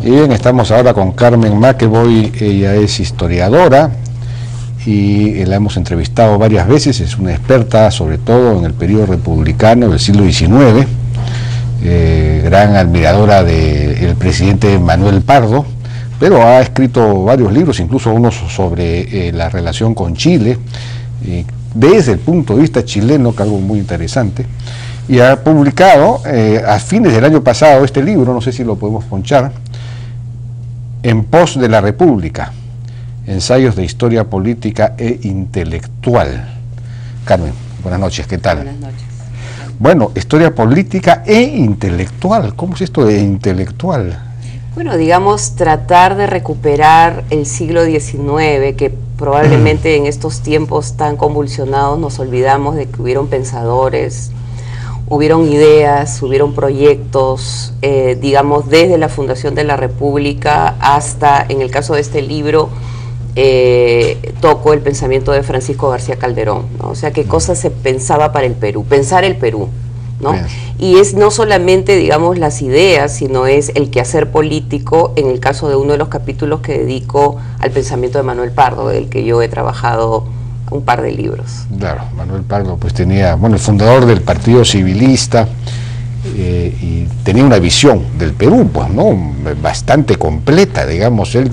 Y bien, estamos ahora con Carmen McEvoy. Ella es historiadora y la hemos entrevistado varias veces. Es una experta sobre todo en el periodo republicano del siglo XIX, gran admiradora del presidente Manuel Pardo, pero ha escrito varios libros, incluso unos sobre la relación con Chile, desde el punto de vista chileno, que es algo muy interesante, y ha publicado a fines del año pasado este libro, no sé si lo podemos ponchar, En pos de la República, ensayos de historia política e intelectual. Carmen, buenas noches, ¿qué tal? Buenas noches. Bueno, historia política e intelectual, ¿cómo es esto de intelectual? Bueno, digamos, tratar de recuperar el siglo XIX, que probablemente en estos tiempos tan convulsionados nos olvidamos de que hubieron pensadores, hubieron ideas, hubieron proyectos, digamos, desde la fundación de la República hasta, en el caso de este libro, tocó el pensamiento de Francisco García Calderón, ¿no? O sea, qué cosas se pensaba para el Perú, pensar el Perú, ¿no? Bien. Y es no solamente, digamos, las ideas, sino es el quehacer político, en el caso de uno de los capítulos que dedico al pensamiento de Manuel Pardo, del que yo he trabajado un par de libros. Claro, Manuel Pardo pues tenía, bueno, el fundador del Partido Civilista, y tenía una visión del Perú, pues, ¿no? Bastante completa, digamos. Él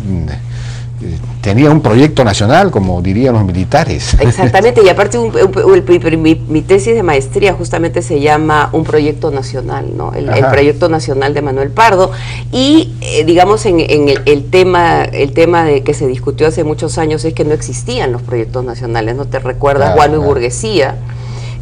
tenía un proyecto nacional, como dirían los militares. Exactamente, y aparte mi tesis de maestría justamente se llama Un proyecto nacional, ¿no? El proyecto nacional de Manuel Pardo, y digamos en el tema de que se discutió hace muchos años es que no existían los proyectos nacionales, ¿no? ¿Te recuerdas? Guano y burguesía,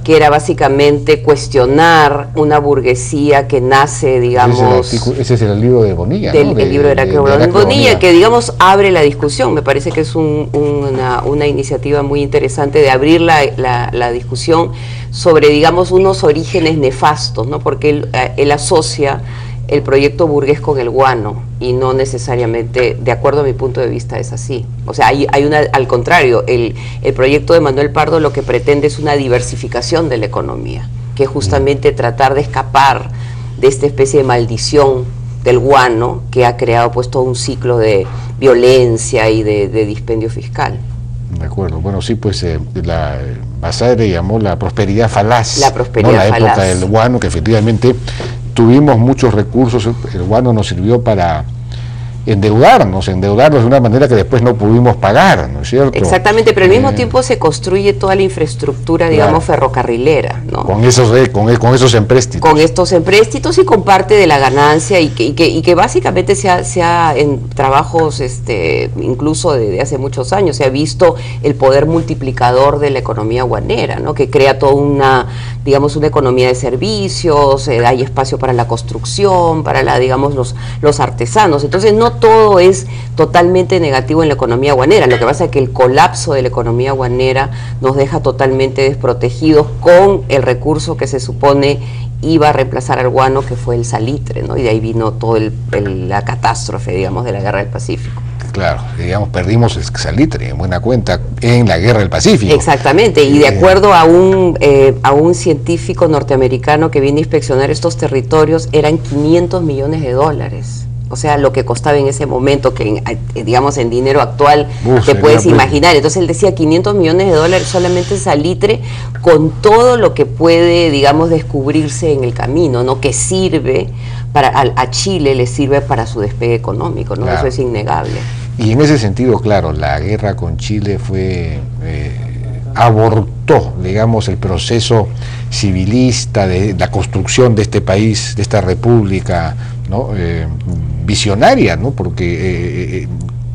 que era básicamente cuestionar una burguesía que nace, digamos... Ese es el libro de Bonilla, ¿no? El libro de Heraclio Bonilla, que, digamos, abre la discusión. Me parece que es una iniciativa muy interesante de abrir la discusión sobre, digamos, unos orígenes nefastos, ¿no? Porque él asocia el proyecto burgués con el guano, y no necesariamente, de acuerdo a mi punto de vista, es así. O sea, al contrario, el proyecto de Manuel Pardo lo que pretende es una diversificación de la economía, que es justamente tratar de escapar de esta especie de maldición del guano que ha creado pues todo un ciclo de violencia y de dispendio fiscal. De acuerdo, bueno, sí, pues Basadre llamó la prosperidad falaz, la prosperidad falaz, la época del guano, que efectivamente tuvimos muchos recursos. El guano nos sirvió para endeudarnos de una manera que después no pudimos pagar, ¿no es cierto? Exactamente, pero al mismo tiempo se construye toda la infraestructura, digamos, ferrocarrilera, ¿no? Con esos empréstitos. Con estos empréstitos y con parte de la ganancia, y que básicamente se ha en trabajos incluso de hace muchos años, se ha visto el poder multiplicador de la economía guanera, ¿no? Que crea toda una economía de servicios, hay espacio para la construcción, para los artesanos. Entonces no todo es totalmente negativo en la economía guanera. Lo que pasa es que el colapso de la economía guanera nos deja totalmente desprotegidos con el recurso que se supone iba a reemplazar al guano, que fue el salitre, ¿no? Y de ahí vino toda la catástrofe, digamos, de la Guerra del Pacífico. Claro, digamos, perdimos el salitre, en buena cuenta, en la Guerra del Pacífico. Exactamente, y de acuerdo a un científico norteamericano que viene a inspeccionar estos territorios, eran $500 millones. O sea, lo que costaba en ese momento, que digamos en dinero actual te puedes imaginar. Entonces él decía $500 millones solamente salitre, con todo lo que puede, digamos, descubrirse en el camino, ¿no? Que sirve a Chile, le sirve para su despegue económico, ¿no? Claro. Eso es innegable. Y en ese sentido, claro, la guerra con Chile abortó, digamos, el proceso civilista de la construcción de este país, de esta república, ¿no? Visionaria, ¿no? Porque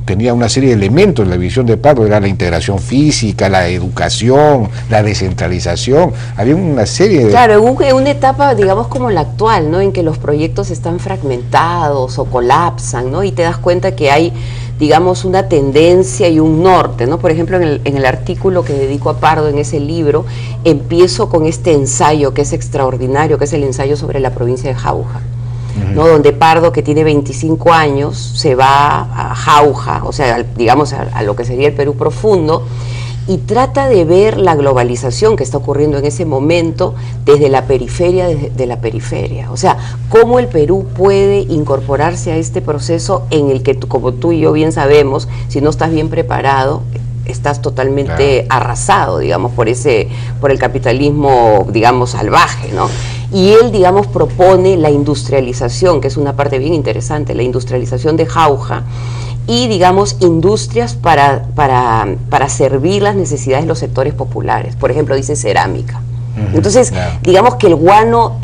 tenía una serie de elementos en la visión de Pardo, era la integración física, la educación, la descentralización, había una serie de... Claro, en una etapa, digamos, como la actual, ¿no? En que los proyectos están fragmentados o colapsan, ¿no? Y te das cuenta que hay, digamos, una tendencia y un norte, ¿no? Por ejemplo, en el artículo que dedico a Pardo en ese libro, empiezo con este ensayo que es extraordinario, que es el ensayo sobre la provincia de Jauja, ¿no? Donde Pardo, que tiene 25 años, se va a Jauja, o sea, digamos, a lo que sería el Perú profundo, y trata de ver la globalización que está ocurriendo en ese momento desde la periferia de la periferia. O sea, cómo el Perú puede incorporarse a este proceso en el que, como tú y yo bien sabemos, si no estás bien preparado, estás totalmente arrasado, digamos, por el capitalismo, digamos, salvaje, ¿no? Y él, digamos, propone la industrialización, que es una parte bien interesante, la industrialización de jauja, y, digamos, industrias para servir las necesidades de los sectores populares. Por ejemplo, dice cerámica. Entonces, digamos que el guano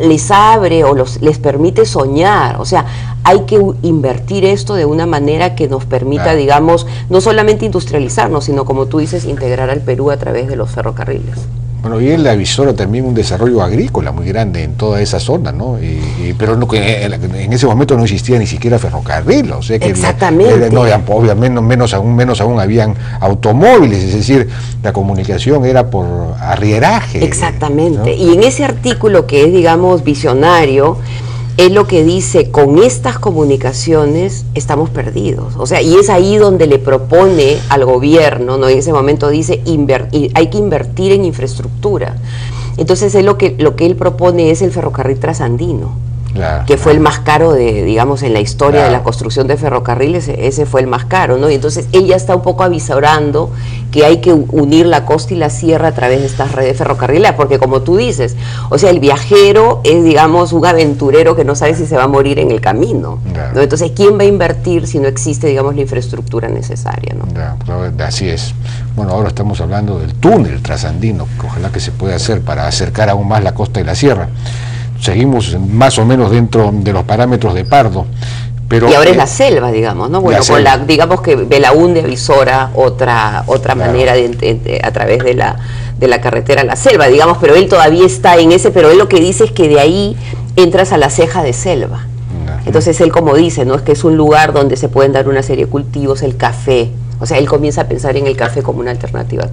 les abre o les permite soñar. O sea, hay que invertir esto de una manera que nos permita, digamos, no solamente industrializarnos, sino, como tú dices, integrar al Perú a través de los ferrocarriles. Bueno, y él avisora también un desarrollo agrícola muy grande en toda esa zona, ¿no? Pero no, en ese momento no existía ni siquiera ferrocarril, o sea que exactamente. Obviamente menos aún habían automóviles, es decir, la comunicación era por arrieraje. Exactamente, ¿no? Y en ¿no? ese artículo que es, digamos, visionario, es lo que dice, con estas comunicaciones estamos perdidos. O sea, y es ahí donde le propone al gobierno, ¿no? En ese momento dice, hay que invertir en infraestructura. Entonces, lo que él propone es el ferrocarril trasandino. Claro, que fue el más caro digamos, en la historia de la construcción de ferrocarriles, ese fue el más caro, ¿no? Y entonces ella está un poco avisorando que hay que unir la costa y la sierra a través de estas redes ferrocarrileras, porque como tú dices, o sea, el viajero es, digamos, un aventurero que no sabe si se va a morir en el camino, ¿no? Entonces, ¿quién va a invertir si no existe, digamos, la infraestructura necesaria, ¿no? Así es. Bueno, ahora estamos hablando del túnel trasandino, que ojalá que se pueda hacer para acercar aún más la costa y la sierra. Seguimos más o menos dentro de los parámetros de Pardo. Pero, y ahora es la selva, digamos, ¿no? Bueno, digamos que Belaúnde avisora otra manera a través de la carretera a la selva, digamos, pero él todavía está en ese, pero él lo que dice es que de ahí entras a la ceja de selva. Entonces él, como dice, ¿no? Es que es un lugar donde se pueden dar una serie de cultivos, el café. O sea, él comienza a pensar en el café como una alternativa.